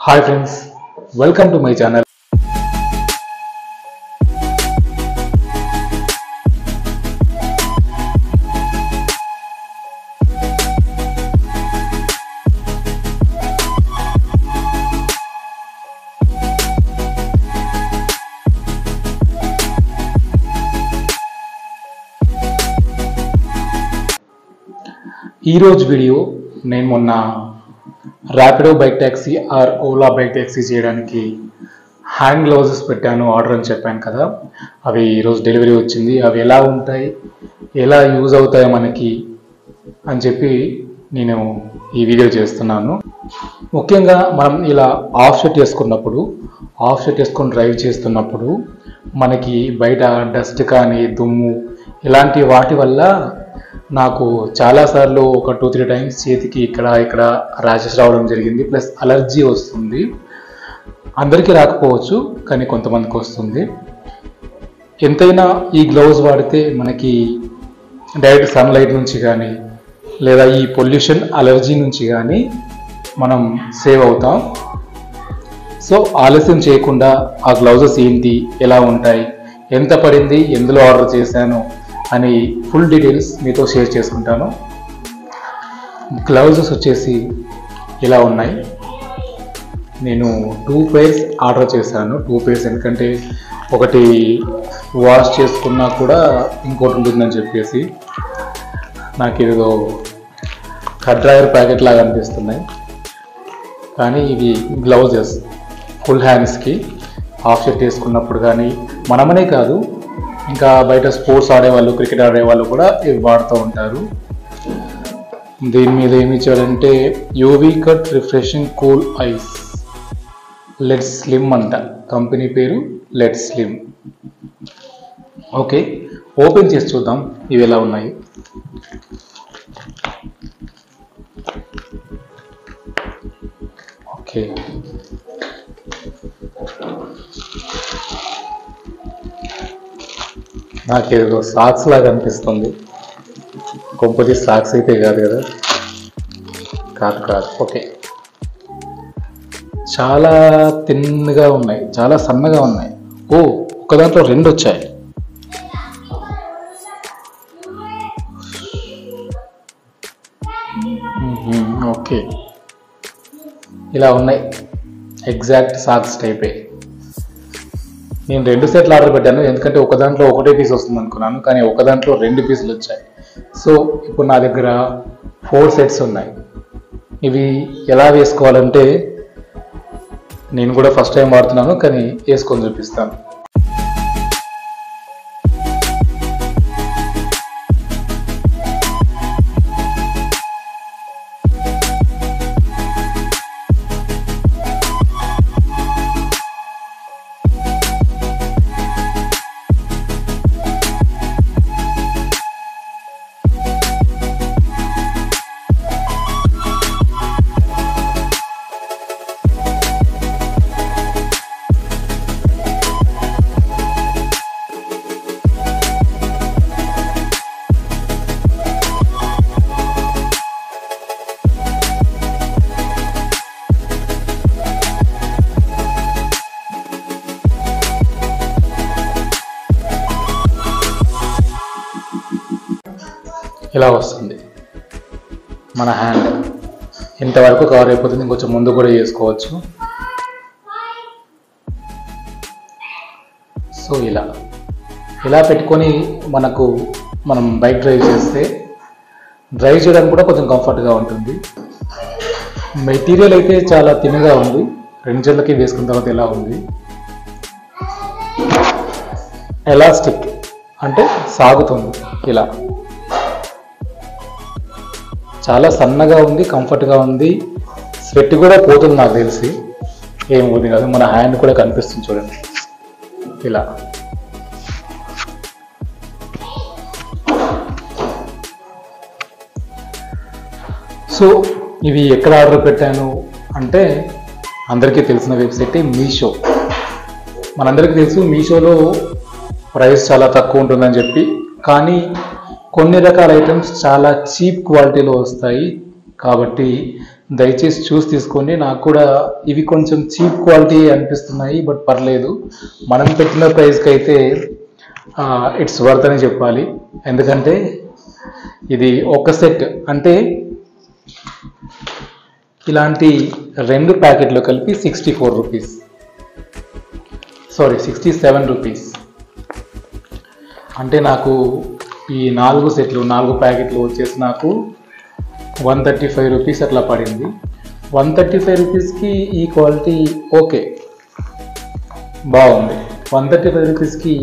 Hi friends, welcome to my channel. ఈ రోజు video నేను మొన్న Rapido bike taxi or Ola bike taxi చేయడానికి హ్యాండ్ గ్లౌజెస్ పెట్టాను ఆర్డర్ అని చెప్పాను కదా. అవి ఈరోజు డెలివరీ వచ్చింది. అవి ఎలా ఉంటాయి, ఎలా యూజ్ అవుతాయి మనకి అని చెప్పి నేను ఈ వీడియో చేస్తున్నాను. ముఖ్యంగా మనం ఇలా ఆఫ్ షర్ట్ వేసుకొని డ్రైవ్ చేస్తున్నప్పుడు మనకి బయట డస్ట్ కానీ దుమ్ము ఇలాంటి వాటి వల్ల నాకు చాలాసార్లు ఒక 2-3 టైమ్స్ చేతికి ఇక్కడ ర్యాషెస్ రావడం జరిగింది. ప్లస్ అలర్జీ వస్తుంది. అందరికీ రాకపోవచ్చు, కానీ కొంతమందికి వస్తుంది. ఎంతైనా ఈ గ్లౌజ్ వాడితే మనకి డైరెక్ట్ సన్లైట్ నుంచి కానీ లేదా ఈ పొల్యూషన్ అలర్జీ నుంచి కానీ మనం సేవ్ అవుతాం. సో ఆలస్యం చేయకుండా ఆ గ్లౌజెస్ ఏంటి, ఎలా ఉంటాయి, ఎంత పడింది, ఎందులో ఆర్డర్ చేశాను అని ఫుల్ డీటెయిల్స్ మీతో షేర్ చేసుకుంటాను. గ్లౌజెస్ వచ్చేసి ఇలా ఉన్నాయి. నేను 2 pairs ఆర్డర్ చేశాను. 2 pairs ఎందుకంటే ఒకటి వాష్ చేసుకున్నా కూడా ఇంకోటి ఉంటుందని చెప్పేసి. నాకు ఏదో కట్ డ్రైవర్ ప్యాకెట్ లాగా అనిపిస్తున్నాయి, కానీ ఇవి గ్లౌజెస్ ఫుల్ హ్యాండ్స్కి హాఫ్ షర్ట్ వేసుకున్నప్పుడు కానీ మనమనే కాదు, ఇంకా బయట స్పోర్ట్స్ ఆడేవాళ్ళు, క్రికెట్ ఆడేవాళ్ళు కూడా ఇవి వాడుతూ ఉంటారు. దీని మీద ఏమి ఇచ్చాడంటే UV cut refreshing cool ice led slim అంట. కంపెనీ పేరు లెడ్ స్లిమ్. ఓకే, ఓపెన్ చేసి చూద్దాం ఇవి ఎలా ఉన్నాయి. ఓకే, నాకేదో సాక్స్ లాగా అనిపిస్తుంది. కొంపది సాక్స్ అయితే కాదు కదా, కాదు. ఓకే, చాలా తిన్నగా ఉన్నాయి, చాలా సన్నగా ఉన్నాయి. ఓ, ఒక దాంట్లో 2 వచ్చాయి. ఓకే, ఇలా ఉన్నాయి. ఎగ్జాక్ట్ సాక్స్ టైపే. నేను 2 సెట్లు ఆర్డర్ పెట్టాను, ఎందుకంటే ఒక దాంట్లో ఒకటే పీస్ వస్తుంది అనుకున్నాను, కానీ ఒక దాంట్లో 2 పీసులు వచ్చాయి. సో ఇప్పుడు నా దగ్గర 4 సెట్స్ ఉన్నాయి. ఇవి ఎలా వేసుకోవాలంటే నేను కూడా ఫస్ట్ టైం వాడుతున్నాను, కానీ వేసుకొని చూపిస్తాను. ఇలా వస్తుంది మన హ్యాండ్. ఇంతవరకు కవర్ అయిపోతుంది, ఇంకొంచెం ముందు కూడా చేసుకోవచ్చు. సో ఇలా పెట్టుకొని మనం బైక్ డ్రైవ్ చేయడానికి కూడా కొంచెం కంఫర్ట్గా ఉంటుంది. మెటీరియల్ అయితే చాలా తిన్నగా ఉంది. 2 జతలకి వేసుకున్న తర్వాత ఎలా ఉంది. ఎలాస్టిక్ అంటే సాగుతుంది. ఇలా చాలా సన్నగా ఉంది, కంఫర్ట్గా ఉంది. స్వెట్ కూడా పోతుంది, నాకు తెలిసి ఏం పోతుంది కాదు. మన హ్యాండ్ కూడా కనిపిస్తుంది చూడండి ఇలా. సో ఇవి ఎక్కడ ఆర్డర్ పెట్టాను అంటే అందరికీ తెలిసిన వెబ్సైట్ మీషో. మనందరికీ తెలుసు మీషోలో ప్రైస్ చాలా తక్కువ ఉంటుందని చెప్పి, కానీ కొన్ని రకాల ఐటమ్స్ చాలా చీప్ క్వాలిటీలో వస్తాయి. కాబట్టి దయచేసి చూసి తీసుకోండి. నాకు కూడా ఇవి కొంచెం చీప్ క్వాలిటీ అనిపిస్తున్నాయి, బట్ పర్లేదు. మనం పెట్టిన ప్రైస్కి అయితే ఇట్స్ వర్త్ అని చెప్పాలి. ఎందుకంటే ఇది ఒక సెట్ అంటే ఇలాంటి 2 ప్యాకెట్లు కలిపి 64 రూపీస్, సారీ 67 రూపీస్. అంటే నాకు ఈ 4 సెట్లు 4 ప్యాకెట్లు వచ్చేసి నాకు 135 రూపీస్ అట్లా పడింది. 135 రూపీస్కి ఈ క్వాలిటీ ఓకే, బాగుంది. 135 రూపీస్కి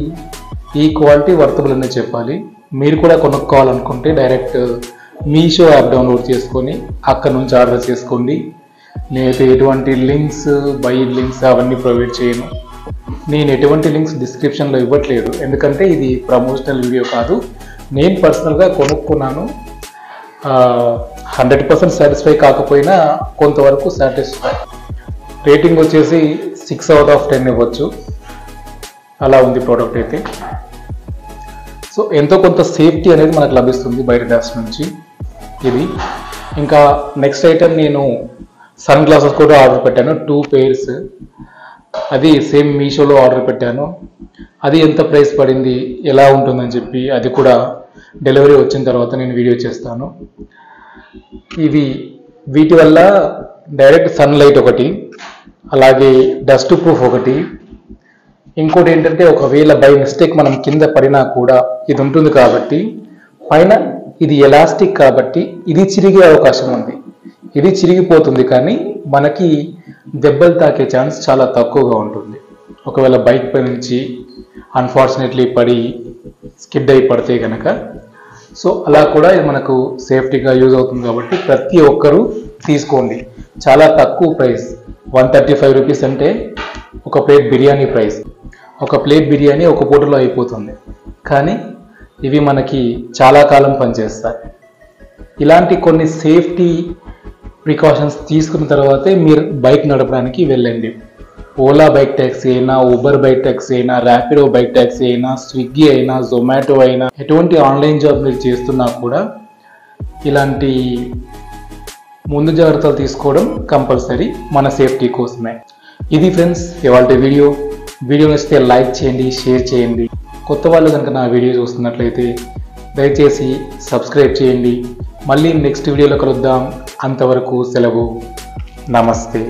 ఈ క్వాలిటీ వర్తబుల్ అని చెప్పాలి. మీరు కూడా కొనుక్కోవాలనుకుంటే డైరెక్ట్ మీషో యాప్ డౌన్లోడ్ చేసుకొని అక్కడ నుంచి ఆర్డర్ చేసుకోండి. నేనైతే ఎటువంటి లింక్స్, బై లింక్స్ అవన్నీ ప్రొవైడ్ చేయను. నేను ఎటువంటి లింక్స్ డిస్క్రిప్షన్లో ఇవ్వట్లేదు, ఎందుకంటే ఇది ప్రమోషనల్ వీడియో కాదు. నేను పర్సనల్గా కొనుక్కున్నాను. 100% సాటిస్ఫై కాకపోయినా కొంతవరకు సాటిస్ఫై. రేటింగ్ వచ్చేసి 6/10 ఇవ్వచ్చు, అలా ఉంది ప్రోడక్ట్ అయితే. సో ఎంతో కొంత సేఫ్టీ అనేది మనకు లభిస్తుంది బయట డస్ట్ నుంచి ఇది. ఇంకా నెక్స్ట్ ఐటమ్ నేను సన్ గ్లాసెస్ కూడా ఆర్డర్ పెట్టాను, 2 pairs. అది సేమ్ మీషోలో ఆర్డర్ పెట్టాను. అది ఎంత ప్రైస్ పడింది, ఎలా ఉంటుందని చెప్పి అది కూడా డెలివరీ వచ్చిన తర్వాత నేను వీడియో చేస్తాను. వీటి వల్ల డైరెక్ట్ సన్లైట్ ఒకటి, అలాగే డస్ట్ ప్రూఫ్ ఒకటి, ఇంకోటి ఏంటంటే ఒకవేళ బై మిస్టేక్ మనం కింద పడినా కూడా ఇది ఉంటుంది కాబట్టి పైన ఇది ఎలాస్టిక్ కాబట్టి ఇది చిరిగే అవకాశం ఉంది. ఇది చిరిగిపోతుంది కానీ మనకి దెబ్బలు తాకే ఛాన్స్ చాలా తక్కువగా ఉంటుంది. ఒకవేళ బైక్ పై నుంచి అన్ఫార్చునేట్లీ పడి స్కిడ్ అయి పడితే కనుక. సో అలా కూడా ఇది మనకు సేఫ్టీగా యూజ్ అవుతుంది కాబట్టి ప్రతి ఒక్కరూ తీసుకోండి. చాలా తక్కువ ప్రైస్, 135 రూపీస్ అంటే ఒక ప్లేట్ బిర్యానీ ప్రైస్. ఒక ప్లేట్ బిర్యానీ ఒక పూటలో అయిపోతుంది, కానీ ఇవి మనకి చాలా కాలం పనిచేస్తాయి. ఇలాంటి కొన్ని సేఫ్టీ ప్రికాషన్స్ తీసుకున్న తర్వాతే మీరు బైక్ నడపడానికి వెళ్ళండి. ఓలా బైక్ ట్యాక్సీ అయినా, ఊబర్ బైక్ ట్యాక్సీ అయినా, ర్యాపిడో బైక్ ట్యాక్సీ అయినా, స్విగ్గీ అయినా, జొమాటో అయినా, ఎటువంటి ఆన్లైన్ జాబ్ మీరు చేస్తున్నా కూడా ఇలాంటి ముందు జాగ్రత్తలు తీసుకోవడం కంపల్సరీ మన సేఫ్టీ కోసమే. ఇది ఫ్రెండ్స్ ఇవాళ వీడియో. వీడియో నచ్చితే లైక్ చేయండి, షేర్ చేయండి. కొత్త వాళ్ళు కనుక నా వీడియో చూస్తున్నట్లయితే దయచేసి సబ్స్క్రైబ్ చేయండి. మళ్ళీ నెక్స్ట్ వీడియోలో కలుద్దాం. అంతవరకు సెలవు. నమస్తే.